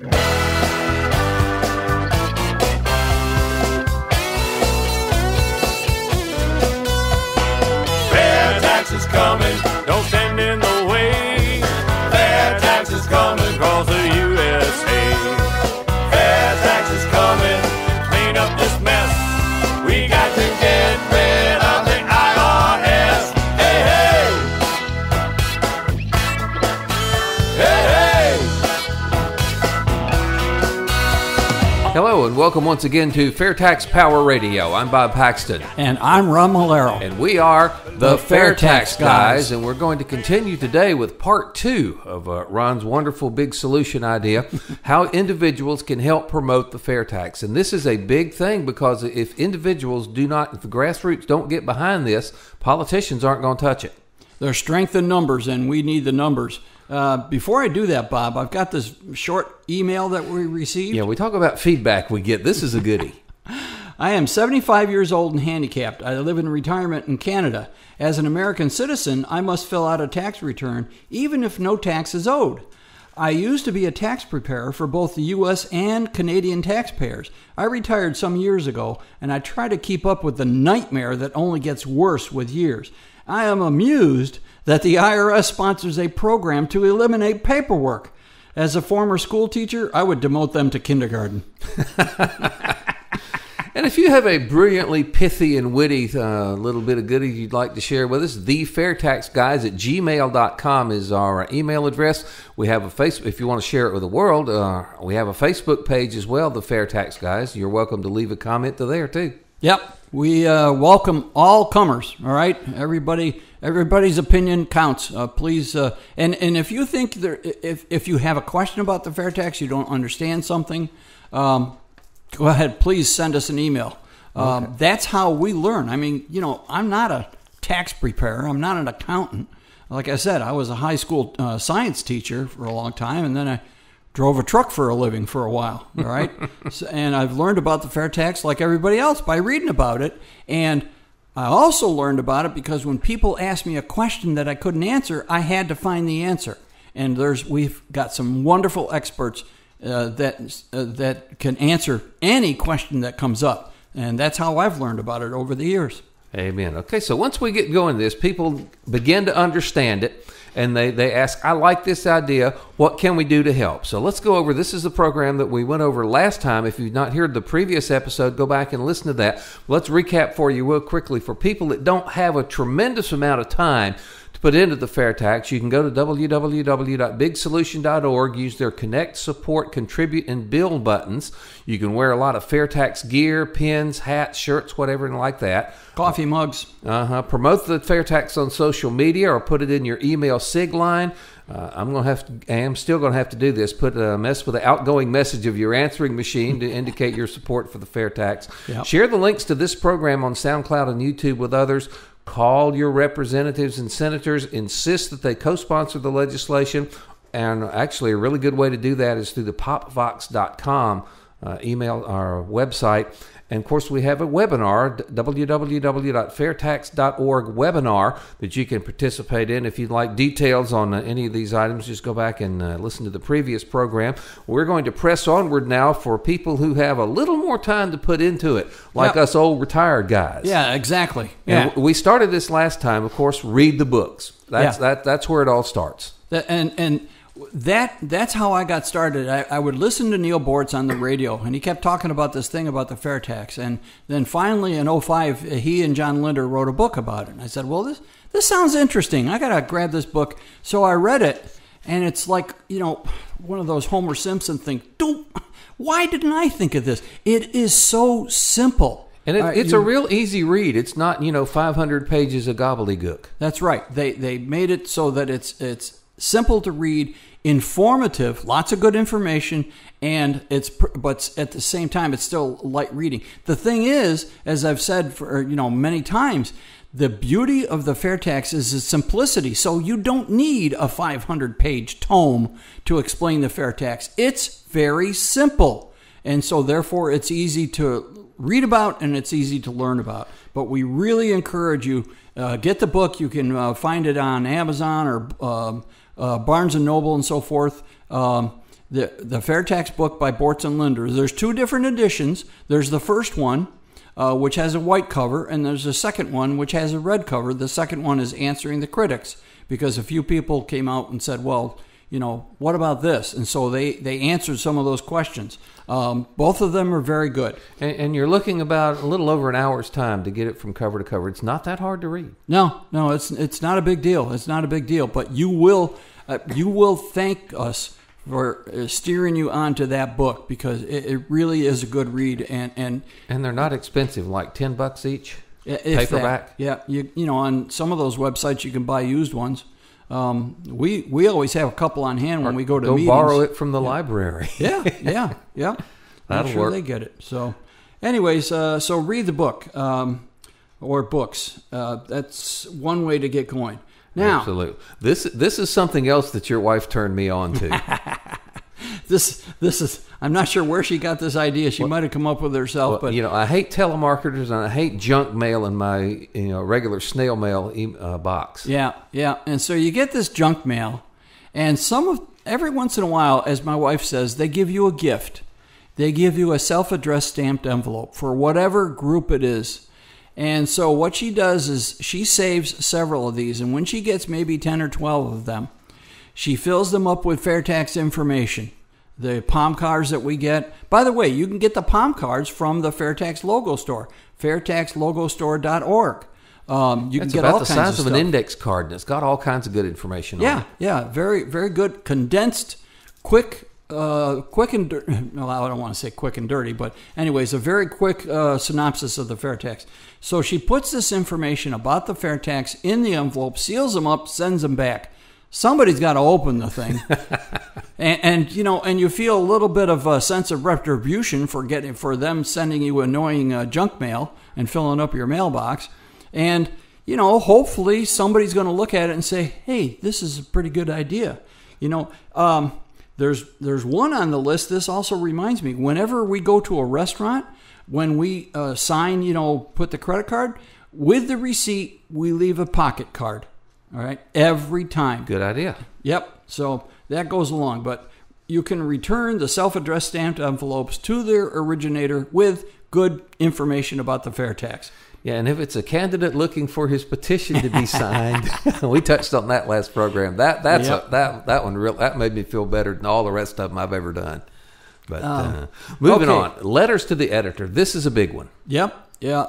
FAIRtax is coming, don't stand in the way. FAIRtax is coming across the USA. FAIRtax is coming, clean up this mess. We got to get rid of the IRS. Hey, hey! Hey, hey! Hello and welcome once again to FAIRtax Power Radio. I'm Bob Paxton. And I'm Ron Malero. And we are the FAIRtax FAIRtax Guys. Guys. And we're going to continue today with part 2 of Ron's wonderful big solution idea, how individuals can help promote the FAIRtax. And this is a big thing because if individuals if the grassroots don't get behind this, politicians aren't going to touch it. There's strength in numbers, and we need the numbers. Before I do that, Bob, I've got this short email that we received. Yeah, we talk about feedback we get. This is a goodie. I am 75 years old and handicapped. I live in retirement in Canada. As an American citizen, I must fill out a tax return, even if no tax is owed. I used to be a tax preparer for both the U.S. and Canadian taxpayers. I retired some years ago, and I try to keep up with the nightmare that only gets worse with years. I am amused that the IRS sponsors a program to eliminate paperwork. As a former school teacher, I would demote them to kindergarten. And if you have a brilliantly pithy and witty little bit of goodies you'd like to share with us, thefairtaxguys@gmail.com is our email address. We have a Facebook, if you want to share it with the world, we have a Facebook page as well, the FAIRtax Guys. You're welcome to leave a comment to there too. Yep, we welcome all comers. All right, everybody's opinion counts. Please, and if you think if you have a question about the FAIRtax, you don't understand something, go ahead. Please send us an email. Okay. That's how we learn. I mean, I'm not a tax preparer. I'm not an accountant. Like I said, I was a high school science teacher for a long time, and then I drove a truck for a living for a while, all right? And I've learned about the FAIRtax like everybody else by reading about it. And I also learned about it because when people asked me a question that I couldn't answer, I had to find the answer. And we've got some wonderful experts that can answer any question that comes up. And that's how I've learned about it over the years. Amen. Okay, so once we get going this, people begin to understand it, and they ask, I like this idea, what can we do to help? So let's go over, this is the program that we went over last time. If you've not heard the previous episode, go back and listen to that. Let's recap for you real quickly. For people that don't have a tremendous amount of time to put into the FAIRtax, you can go to www.bigsolution.org, use their Connect, Support, Contribute, and Build buttons. You can wear a lot of FAIRtax gear, pins, hats, shirts, whatever like that. Coffee mugs. Promote the FAIRtax on social media or put it in your email sig line. I am still going to have to do this. Mess with the outgoing message of your answering machine to indicate your support for the FAIRtax. Yep. Share the links to this program on SoundCloud and YouTube with others. Call your representatives and senators. Insist that they co-sponsor the legislation. And actually, a really good way to do that is through the popvox.com email, our website. And, of course, we have a webinar, www.fairtax.org webinar, that you can participate in. If you'd like details on any of these items, just go back and listen to the previous program. We're going to press onward now for people who have a little more time to put into it, like us old retired guys. Yeah, exactly. And we started this last time, of course, read the books. That's where it all starts. That's how I got started. I would listen to Neil Bortz on the radio, and he kept talking about this thing about the FAIRtax. And then finally in 2005, he and John Linder wrote a book about it. And I said, well, this sounds interesting. I got to grab this book. So I read it, and it's like, one of those Homer Simpson things. Why didn't I think of this? It is so simple. And it's a real easy read. It's not, 500 pages of gobbledygook. That's right. They made it so that it's simple to read, informative, lots of good information, but at the same time, it's still light reading. The thing is, as I've said for many times, the beauty of the FAIRtax is its simplicity. So you don't need a 500-page tome to explain the FAIRtax. It's very simple, and so therefore it's easy to read about and it's easy to learn about. But we really encourage you, get the book. You can find it on Amazon or Barnes & Noble and so forth. the FAIRtax book by Bortz and Linder. There's 2 different editions. There's the first one, which has a white cover, and there's a second one, which has a red cover. The second one is Answering the Critics, because a few people came out and said, well, what about this? And so they answered some of those questions. Both of them are very good. And you're looking about a little over an hour's time to get it from cover to cover. It's not that hard to read. No, it's not a big deal. It's not a big deal. But you will thank us for steering you onto that book, because it really is a good read. And they're not expensive, like $10 each, That, paperback. yeah, you on some of those websites you can buy used ones. We always have a couple on hand when we go to meetings. Go borrow it from the library. Yeah. That'll Make sure work. they get it. So, anyways, so read the book or books. That's one way to get going. Now, absolutely. This is something else that your wife turned me on to. This is. I'm not sure where she got this idea. She might have come up with it herself. But I hate telemarketers and I hate junk mail in my regular snail mail box. Yeah. And so you get this junk mail, and every once in a while, as my wife says, they give you a gift. They give you a self-addressed stamped envelope for whatever group it is. And so what she does is she saves several of these, and when she gets maybe 10 or 12 of them, she fills them up with FAIRtax information. The palm cards that we get. By the way, you can get the palm cards from the FAIRtax Logo Store, FAIRtaxLogoStore.org. You can get all kinds of stuff. It's about the size of an index card, and it's got all kinds of good information on it. Yeah, very, very good, condensed, quick and dirty. Well, I don't want to say quick and dirty, but anyways, a very quick synopsis of the FAIRtax. So she puts this information about the FAIRtax in the envelope, seals them up, sends them back. Somebody's got to open the thing, and you feel a little bit of a sense of retribution for them sending you annoying junk mail and filling up your mailbox, and hopefully somebody's going to look at it and say, hey, this is a pretty good idea. There's one on the list. This also reminds me, whenever we go to a restaurant, when we sign, put the credit card, with the receipt, we leave a pocket card. All right, every time. Good idea. Yep, so that goes along. But you can return the self-addressed stamped envelopes to their originator with good information about the FAIRtax. Yeah, and if it's a candidate looking for his petition to be signed, we touched on that last program. That made me feel better than all the rest of them I've ever done. But moving on, letters to the editor. This is a big one. Yep. Yeah.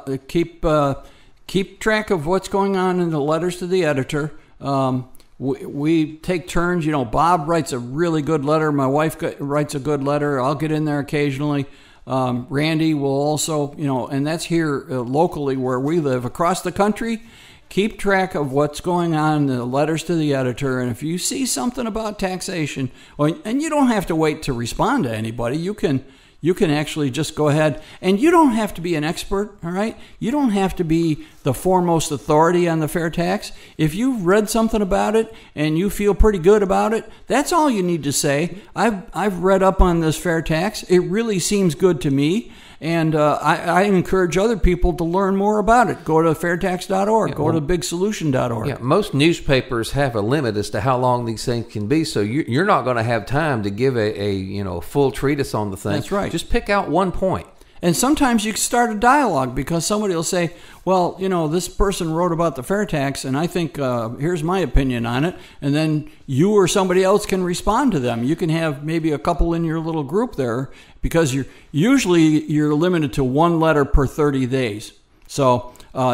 Keep track of what's going on in the letters to the editor. We take turns. Bob writes a really good letter. My wife writes a good letter. I'll get in there occasionally. Randy will also, and that's here locally where we live. Across the country, keep track of what's going on in the letters to the editor. And if you see something about taxation, and you don't have to wait to respond to anybody, you can actually just go ahead, and you don't have to be an expert, all right? You don't have to be the foremost authority on the FAIRtax. If you've read something about it and you feel pretty good about it, that's all you need to say. I've read up on this FAIRtax. It really seems good to me, and I encourage other people to learn more about it. Go to FAIRtax.org. Go to BigSolution.org. Yeah, most newspapers have a limit as to how long these things can be, so you're not going to have time to give a full treatise on the thing. That's right. Just pick out one point. And sometimes you can start a dialogue because somebody will say, well, this person wrote about the FAIRtax, and I think here's my opinion on it. And then you or somebody else can respond to them. You can have maybe a couple in your little group there because you're limited to one letter per 30 days. So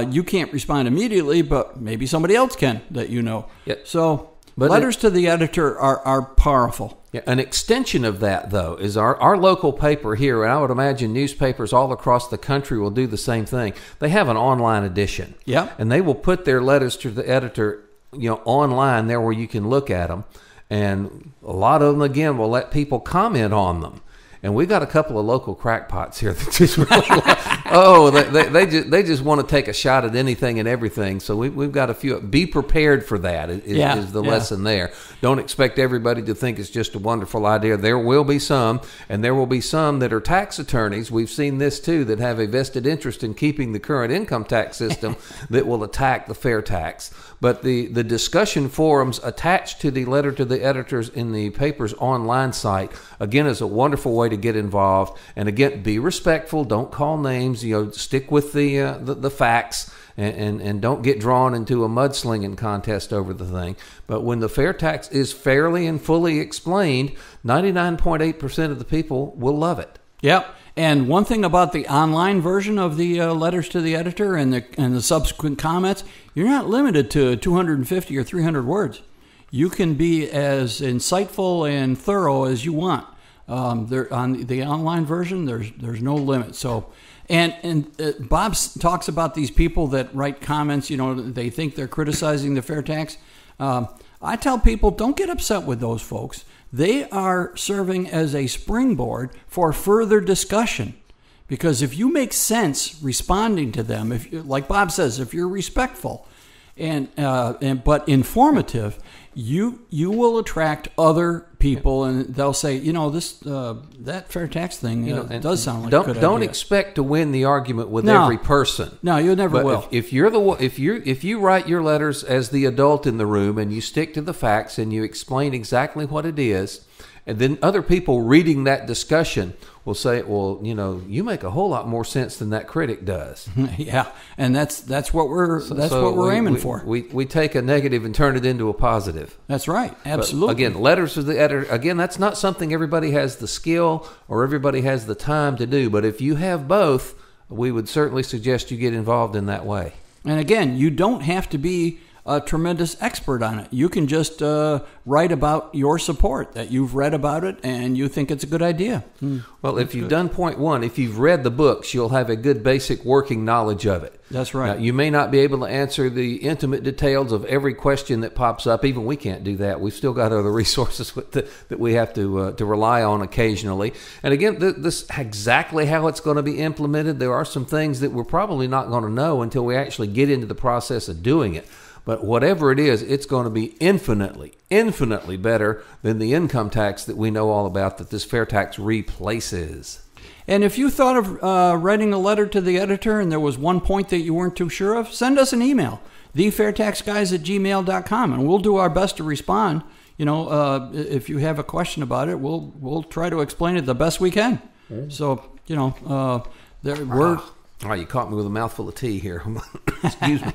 you can't respond immediately, but maybe somebody else can that you know. Yep. So letters to the editor are powerful. Yeah, an extension of that, though, is our local paper here, and I would imagine newspapers all across the country will do the same thing. They have an online edition. Yeah. And they will put their letters to the editor, online there where you can look at them. And a lot of them, again, will let people comment on them. And we got a couple of local crackpots here that just really Oh, they just want to take a shot at anything and everything. So we've got a few. Be prepared for that. Is the lesson there? Don't expect everybody to think it's just a wonderful idea. There will be some, and there will be some that are tax attorneys. We've seen this too, that have a vested interest in keeping the current income tax system that will attack the fair tax. But the discussion forums attached to the letter to the editors in the paper's online site, again, is a wonderful way to get involved. And again, be respectful. Don't call names. Stick with the facts, and don't get drawn into a mudslinging contest over the thing. But when the fair tax is fairly and fully explained, 99.8% of the people will love it. Yep. And one thing about the online version of the letters to the editor and the subsequent comments, you're not limited to 250 or 300 words. You can be as insightful and thorough as you want. There on the online version, there's no limit. So, and Bob talks about these people that write comments. They think they're criticizing the fair tax. I tell people, don't get upset with those folks. They are serving as a springboard for further discussion. Because if you make sense responding to them, if like Bob says, if you're respectful but informative, you will attract other people, and they'll say, that fair tax thing does sound like a good idea. Don't expect to win the argument with every person. No, you never will. If you write your letters as the adult in the room and you stick to the facts and you explain exactly what it is, and then other people reading that discussion will say, well, you make a whole lot more sense than that critic does. Yeah, and that's what we're aiming for. We take a negative and turn it into a positive. That's right, absolutely. But again, letters to the editor. Again, that's not something everybody has the skill or everybody has the time to do. But if you have both, we would certainly suggest you get involved in that way. And again, you don't have to be a tremendous expert on it. You can just write about your support, that you've read about it and you think it's a good idea. Well, if you've done point one, if you've read the books, you'll have a good basic working knowledge of it. That's right. Now, you may not be able to answer the intimate details of every question that pops up. Even we can't do that. We've still got other resources that we have to rely on occasionally. And again, this exactly how it's going to be implemented. There are some things that we're probably not going to know until we actually get into the process of doing it. But whatever it is, it's going to be infinitely better than the income tax that we know all about that this fair tax replaces. And if you thought of writing a letter to the editor and there was one point that you weren't too sure of, send us an email, thefairtaxguys@gmail.com, and we'll do our best to respond. If you have a question about it, we'll try to explain it the best we can. So, we're... Oh, you caught me with a mouthful of tea here. Excuse me.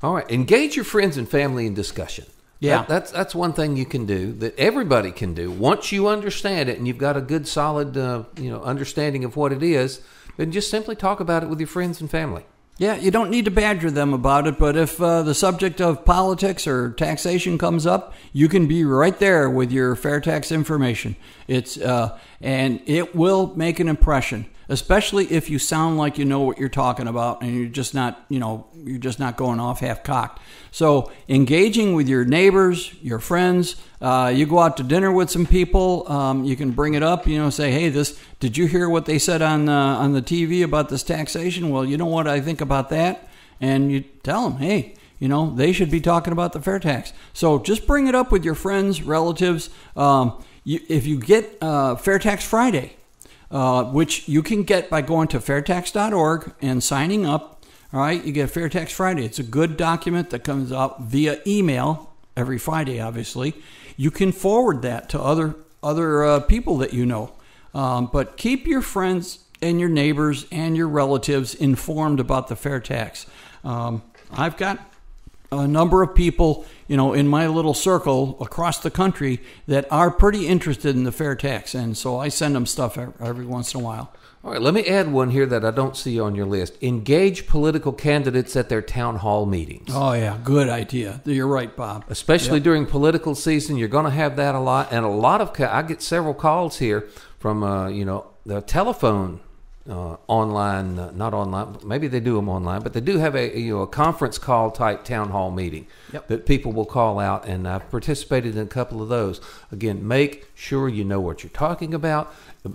All right. Engage your friends and family in discussion. Yeah. That's one thing you can do that everybody can do. Once you understand it and you've got a good, solid, understanding of what it is, then just simply talk about it with your friends and family. Yeah, you don't need to badger them about it, but if the subject of politics or taxation comes up, you can be right there with your fair tax information. And it will make an impression, especially if you sound like you know what you're talking about and you're just not going off half-cocked. So engaging with your neighbors, your friends, you go out to dinner with some people, you can bring it up, say, hey, did you hear what they said on the TV about this taxation? Well, you know what I think about that? And you tell them, hey, they should be talking about the fair tax. So just bring it up with your friends, relatives. If you get Fair Tax Friday, which you can get by going to fairtax.org and signing up. All right, you get Fair Tax Friday. It's a good document that comes out via email every Friday, obviously. You can forward that to other people that you know. But keep your friends and your neighbors and your relatives informed about the fair tax. I've got a number of people, in my little circle across the country that are pretty interested in the fair tax. And so I send them stuff every once in a while. All right, let me add one here that I don't see on your list. Engage political candidates at their town hall meetings. Oh, yeah, good idea. You're right, Bob. Especially during political season, you're going to have that a lot. And I get several calls here from, the telephone online, not online, maybe they do them online, but they do have a conference call type town hall meeting that people will call out, and I've participated in a couple of those. Again, make sure you know what you're talking about,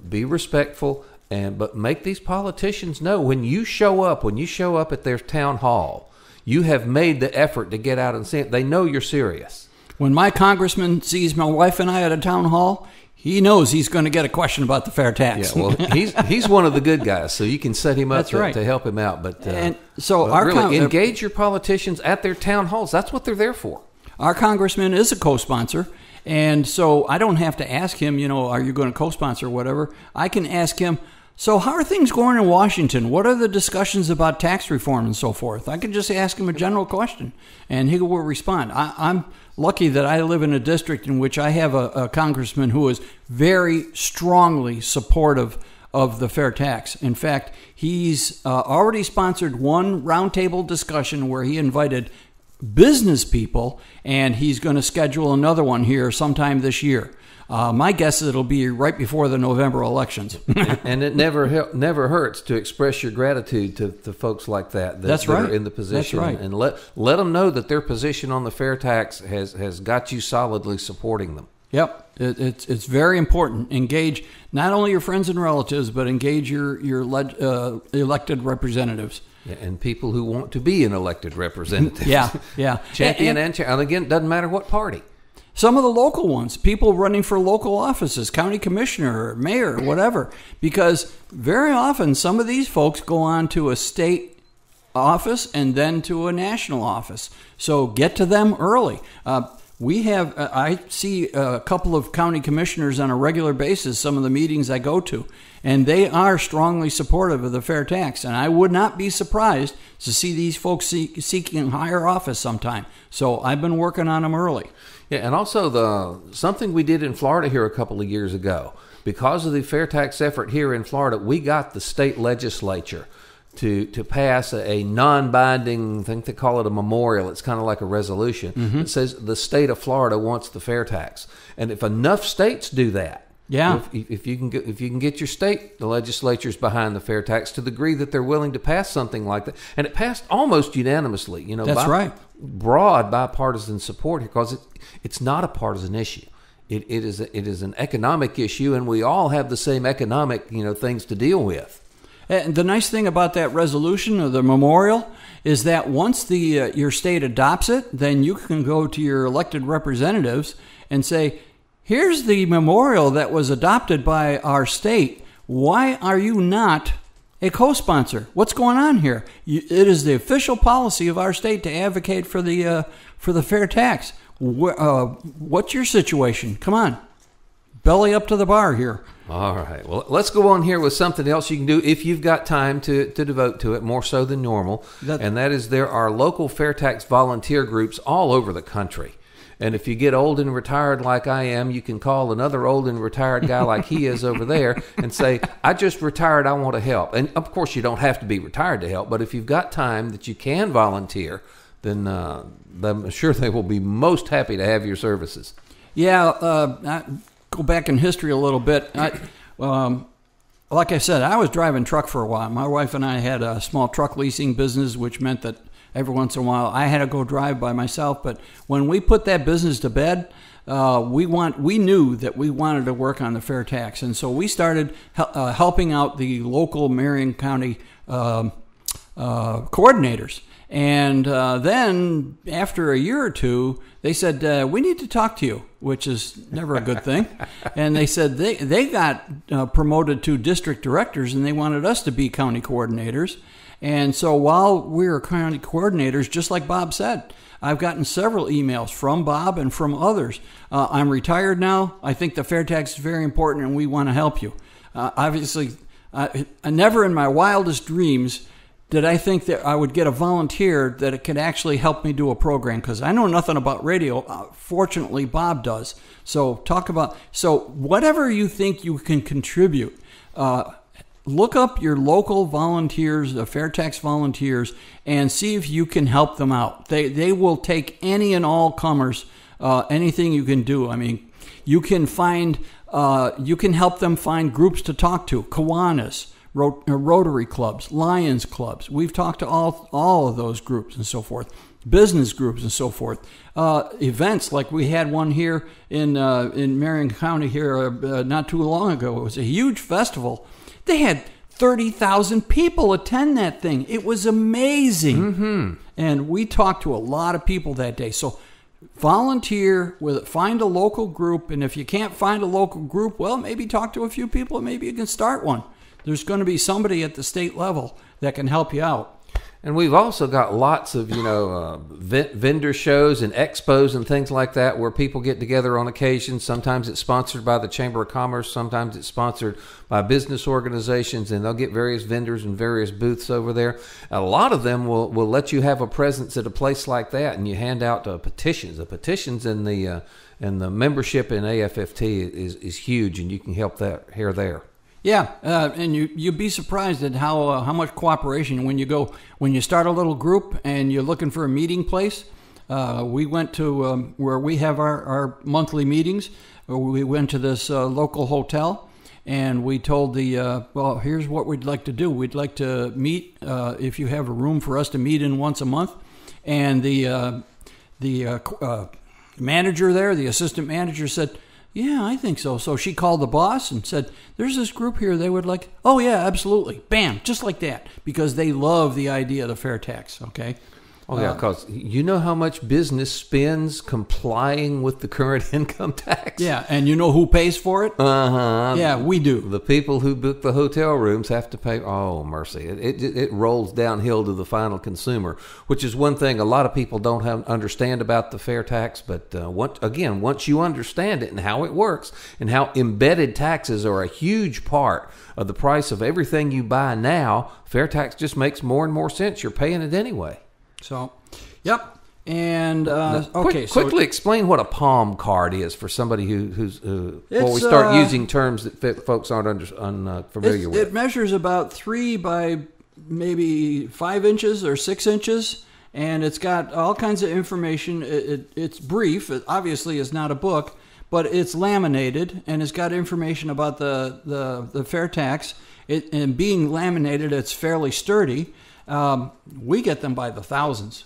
be respectful, But make these politicians know when you show up at their town hall, you have made the effort to get out and see it. They know you're serious. When my congressman sees my wife and I at a town hall, he knows he's going to get a question about the fair tax. Yeah, well, he's one of the good guys, so you can set him up That's right. to help him out. But and so but our really engage your politicians at their town halls. That's what they're there for. Our congressman is a co-sponsor, and so I don't have to ask him, are you going to co-sponsor or whatever. I can ask him, so how are things going in Washington? What are the discussions about tax reform and so forth? I can just ask him a general question, and he will respond. I'm lucky that I live in a district in which I have a congressman who is very strongly supportive of the fair tax. In fact, he's already sponsored one roundtable discussion where he invited business people, and he's going to schedule another one here sometime this year. My guess is it'll be right before the November elections. And it never hurts to express your gratitude to folks like that. That's that right. Are in the position. That's right. And let them know that their position on the fair tax has got you solidly supporting them. Yep, it's very important. Engage not only your friends and relatives, but engage your elected representatives. Yeah, and people who want to be an elected representative. Yeah. Champion and again, doesn't matter what party. Some of the local ones, people running for local offices, county commissioner, mayor, whatever, because very often some of these folks go on to a state office and then to a national office. So get to them early. I see a couple of county commissioners on a regular basis, some of the meetings I go to, and they are strongly supportive of the fair tax. And I would not be surprised to see these folks seeking higher office sometime. So I've been working on them early. Yeah, and also something we did in Florida here a couple of years ago. Because of the fair tax effort here in Florida, we got the state legislature to pass a non-binding, I think they call it a memorial. It's kind of like a resolution. Mm-hmm. It says the state of Florida wants the fair tax. And if enough states do that, yeah, if you can get your state, the legislatures behind the fair tax to the degree that they're willing to pass something like that, and it passed almost unanimously. That's right. Broad bipartisan support because it's not a partisan issue. It is an economic issue, and we all have the same economic things to deal with. And the nice thing about that resolution or the memorial is that once your state adopts it, then you can go to your elected representatives and say, here's the memorial that was adopted by our state. Why are you not a co-sponsor? What's going on here? It is the official policy of our state to advocate for the fair tax. What's your situation? Come on. Belly up to the bar here. All right. Well, let's go on here with something else you can do if you've got time to devote to it, more so than normal. And that is there are local fair tax volunteer groups all over the country. And if you get old and retired like I am, you can call another old and retired guy like he is over there and say, I just retired, I want to help. And of course, you don't have to be retired to help, but if you've got time that you can volunteer, then I'm sure they will be most happy to have your services. Yeah, go back in history a little bit. Like I said, I was driving truck for a while. My wife and I had a small truck leasing business, which meant that every once in a while I had to go drive by myself. But when we put that business to bed, we knew that we wanted to work on the fair tax. And so we started helping out the local Marion County coordinators. And then after a year or two, they said, we need to talk to you, which is never a good thing. And they said they got promoted to district directors, and they wanted us to be county coordinators. And so while we were county coordinators, just like Bob said, I've gotten several emails from Bob and from others. I'm retired now. I think the fair tax is very important, and we want to help you. Obviously, I never in my wildest dreams did I think that I would get a volunteer that it could actually help me do a program, because I know nothing about radio. Fortunately, Bob does. So whatever you think you can contribute, look up your local volunteers, the fair tax volunteers, and see if you can help them out. They will take any and all comers, anything you can do. I mean, you can help them find groups to talk to, Kiwanis, Rotary clubs, Lions clubs. We've talked to all of those groups and so forth. business groups and so forth. Events like we had one here in Marion County here not too long ago. It was a huge festival. They had 30,000 people attend that thing. It was amazing. Mm-hmm. And we talked to a lot of people that day. So volunteer with, find a local group. And if you can't find a local group, well, maybe talk to a few people and maybe you can start one. There's going to be somebody at the state level that can help you out. And we've also got lots of, vendor shows and expos and things like that where people get together on occasion. Sometimes it's sponsored by the Chamber of Commerce. Sometimes it's sponsored by business organizations, and they'll get various vendors and various booths over there. A lot of them will let you have a presence at a place like that, and you hand out petitions. The petitions and the membership in AFFT is huge, and you can help that here there. Yeah, and you'd be surprised at how much cooperation when you start a little group and you're looking for a meeting place. We went to where we have our monthly meetings. We went to this local hotel and we told well, here's what we'd like to do. We'd like to meet if you have a room for us to meet in once a month. And the manager there, the assistant manager said, yeah, I think so. So she called the boss and said, there's this group here. They would like, oh, yeah, absolutely. Bam, just like that. Because they love the idea of the fair tax, okay? Oh, yeah, because you know how much business spends complying with the current income tax? Yeah, and you know who pays for it? Uh-huh. Yeah, we do. The people who book the hotel rooms have to pay. Oh, mercy. It rolls downhill to the final consumer, which is one thing a lot of people don't understand about the fair tax. But once you understand it and how it works and how embedded taxes are a huge part of the price of everything you buy now, fair tax just makes more and more sense. You're paying it anyway. So, yep. And, quickly explain what a palm card is for somebody who's before we start using terms that folks aren't familiar with. It measures about 3 by maybe 5 inches or 6 inches, and it's got all kinds of information. It's brief. It obviously is not a book, but it's laminated, and it's got information about the fair tax. And being laminated, it's fairly sturdy. We get them by the thousands,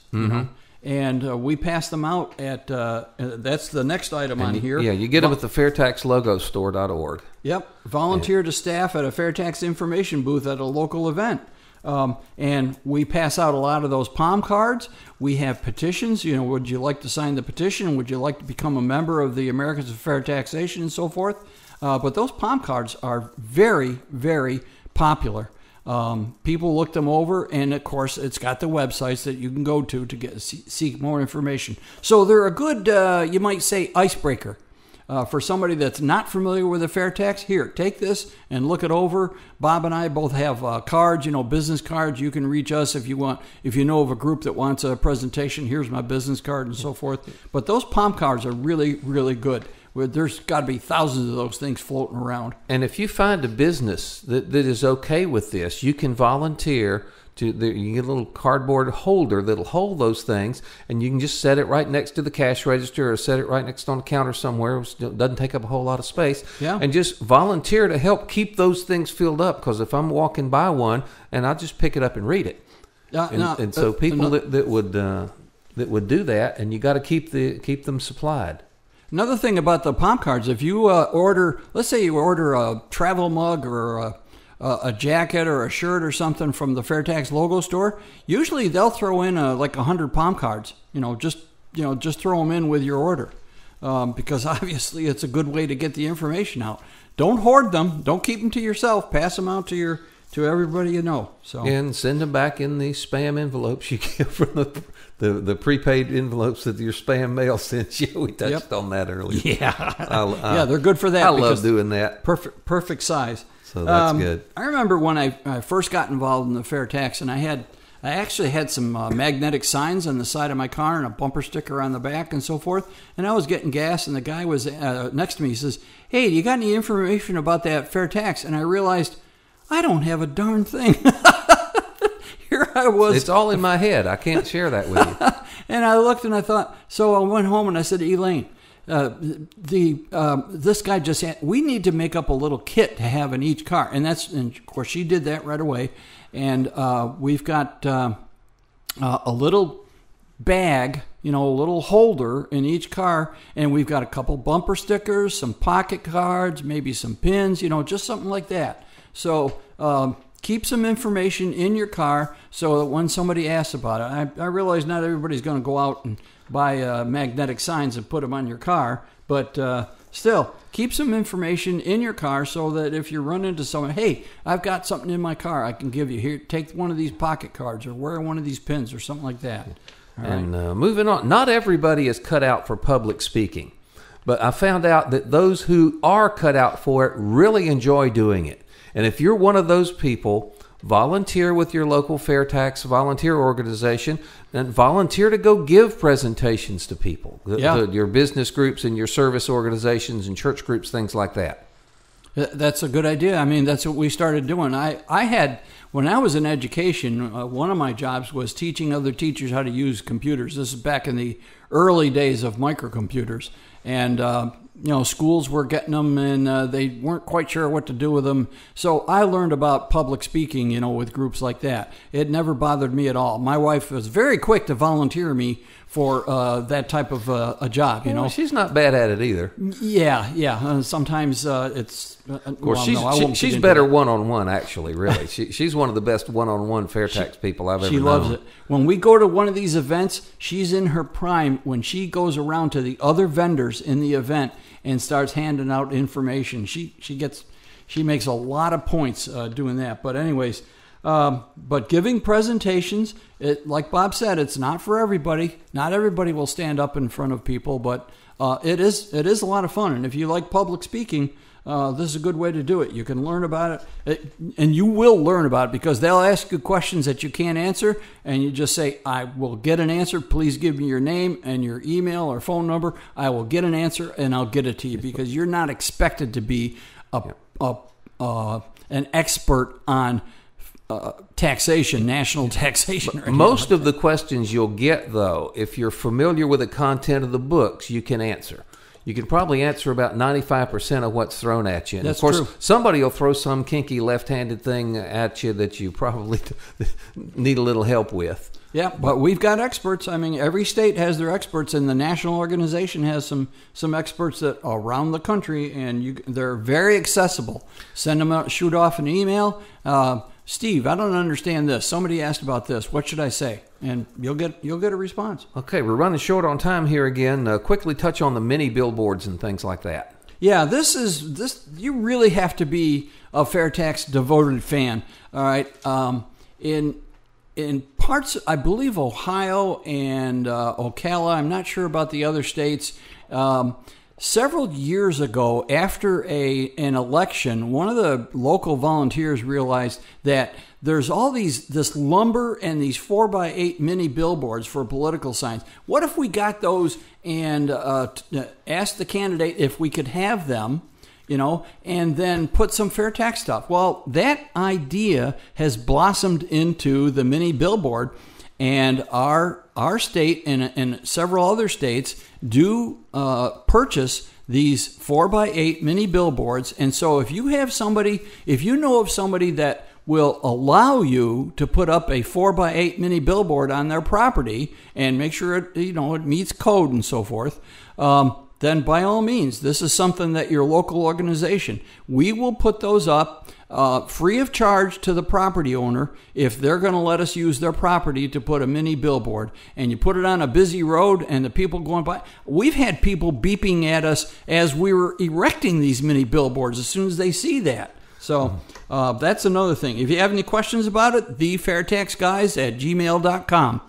and we pass them out at, that's the next item on here. Yeah, you get them at the FairtaxLogoStore.org. Yep, volunteer to staff at a fair tax information booth at a local event. And we pass out a lot of those palm cards. We have petitions. Would you like to sign the petition? Would you like to become a member of the Americans of Fair Taxation and so forth? But those palm cards are very, very popular. People look them over, and of course, it's got the websites that you can go to seek more information. So they're a good, you might say, icebreaker for somebody that's not familiar with the fair tax. Here, take this and look it over. Bob and I both have cards, business cards. You can reach us if you want. If you know of a group that wants a presentation, here's my business card and so forth. But those palm cards are really, really good. There's got to be thousands of those things floating around. And if you find a business that is okay with this, you can volunteer you can get a little cardboard holder that'll hold those things, and you can just set it right next to the cash register or set it right next on the counter somewhere. It doesn't take up a whole lot of space. Yeah. And just volunteer to help keep those things filled up, because if I'm walking by one, and I'll just pick it up and read it. So people that would do that, and you got to keep them supplied. Another thing about the palm cards, if you let's say you order a travel mug or a jacket or a shirt or something from the FairTax Logo Store, usually they'll throw in like 100 palm cards. Just throw them in with your order, because obviously it's a good way to get the information out. Don't hoard them. Don't keep them to yourself. Pass them out to everybody you know. So and send them back in the spam envelopes you get from the prepaid envelopes that your spam mail sends you. We touched on that earlier. Yeah, they're good for that. I love doing that. Perfect size. So that's good. I remember when I first got involved in the fair tax, and I actually had some magnetic signs on the side of my car and a bumper sticker on the back and so forth. And I was getting gas, and the guy was next to me. He says, "Hey, do you got any information about that fair tax?" And I realized I don't have a darn thing. Here I was. It's all in my head. I can't share that with you. And I looked and I thought, so I went home and I said to Elaine, this guy just had, we need to make up a little kit to have in each car. And of course she did that right away. And we've got a little bag, a little holder in each car, and we've got a couple bumper stickers, some pocket cards, maybe some pins, just something like that. So keep some information in your car so that when somebody asks about it, I realize not everybody's going to go out and buy magnetic signs and put them on your car, but still, keep some information in your car so that if you run into someone, hey, I've got something in my car I can give you. Here, take one of these pocket cards or wear one of these pins or something like that. All and moving on, not everybody is cut out for public speaking, but I found out that those who are cut out for it really enjoy doing it. And if you're one of those people, volunteer with your local FAIRtax volunteer organization and volunteer to go give presentations to people, your business groups and your service organizations and church groups, things like that. That's a good idea. I mean, that's what we started doing. I had, when I was in education, one of my jobs was teaching other teachers how to use computers. This is back in the early days of microcomputers. And, schools were getting them and they weren't quite sure what to do with them. So I learned about public speaking, with groups like that. It never bothered me at all. My wife was very quick to volunteer me for that type of a job, Well, she's not bad at it either. Yeah. Sometimes it's... of course, she's better one-on-one, actually, really. She's one of the best one-on-one FAIRtax people I've ever known. She loves it. When we go to one of these events, she's in her prime when she goes around to the other vendors in the event and starts handing out information. She makes a lot of points doing that. But anyways, but giving presentations, like Bob said, it's not for everybody. Not everybody will stand up in front of people, but it is a lot of fun. And if you like public speaking, this is a good way to do it. You can learn about it, and you will learn about it because they'll ask you questions that you can't answer, and you just say, I will get an answer. Please give me your name and your email or phone number. I will get an answer, and I'll get it to you because you're not expected to be an expert on taxation, national taxation. Most of the questions you'll get, though, if you're familiar with the content of the books, you can answer. You can probably answer about 95% of what's thrown at you. And That's of course, true. Somebody will throw some kinky left-handed thing at you that you probably need a little help with. Yeah, but we've got experts. I mean, every state has their experts, and the national organization has some experts that are around the country, and they're very accessible. Send them out, shoot off an email. Steve, I don't understand this. Somebody asked about this. What should I say? And you'll get a response. Okay, we're running short on time here again. Quickly touch on the mini billboards and things like that. Yeah, this you really have to be a FAIRtax devoted fan. All right, in parts, I believe Ohio and Ocala. I'm not sure about the other states. Several years ago, after an election, one of the local volunteers realized that there's all this lumber and these 4x8 mini billboards for political signs. What if we got those and asked the candidate if we could have them, and then put some FAIRtax stuff? Well, that idea has blossomed into the mini billboard, and our state and several other states do purchase these 4x8 mini billboards. And so if you know of somebody that will allow you to put up a 4x8 mini billboard on their property and make sure it meets code and so forth, then by all means, this is something that your local organization, we will put those up free of charge to the property owner if they're going to let us use their property to put a mini billboard. And you put it on a busy road and the people going by. We've had people beeping at us as we were erecting these mini billboards as soon as they see that. So that's another thing. If you have any questions about it, FAIRtaxGuys@gmail.com.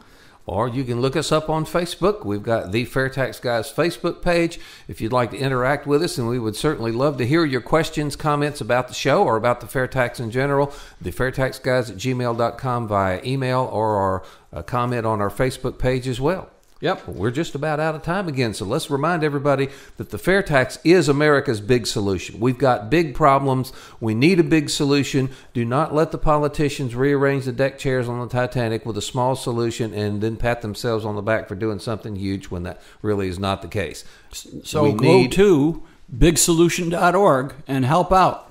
Or you can look us up on Facebook. We've got the FAIRtax Guys Facebook page if you'd like to interact with us, and we would certainly love to hear your questions, comments about the show or about the FAIRtax in general. The FAIRtaxGuys@gmail.com via email or a comment on our Facebook page as well. Yep. We're just about out of time again, so let's remind everybody that the FAIRtax is America's big solution. We've got big problems. We need a big solution. Do not let the politicians rearrange the deck chairs on the Titanic with a small solution and then pat themselves on the back for doing something huge when that really is not the case. So go to bigsolution.org and help out.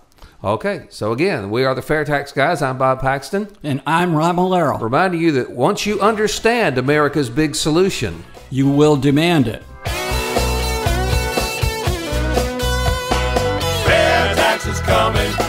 Okay, so again, we are the FAIRtax Guys. I'm Bob Paxton. And I'm Rob Malero. Reminding you that once you understand America's big solution, you will demand it. FAIRtax is coming.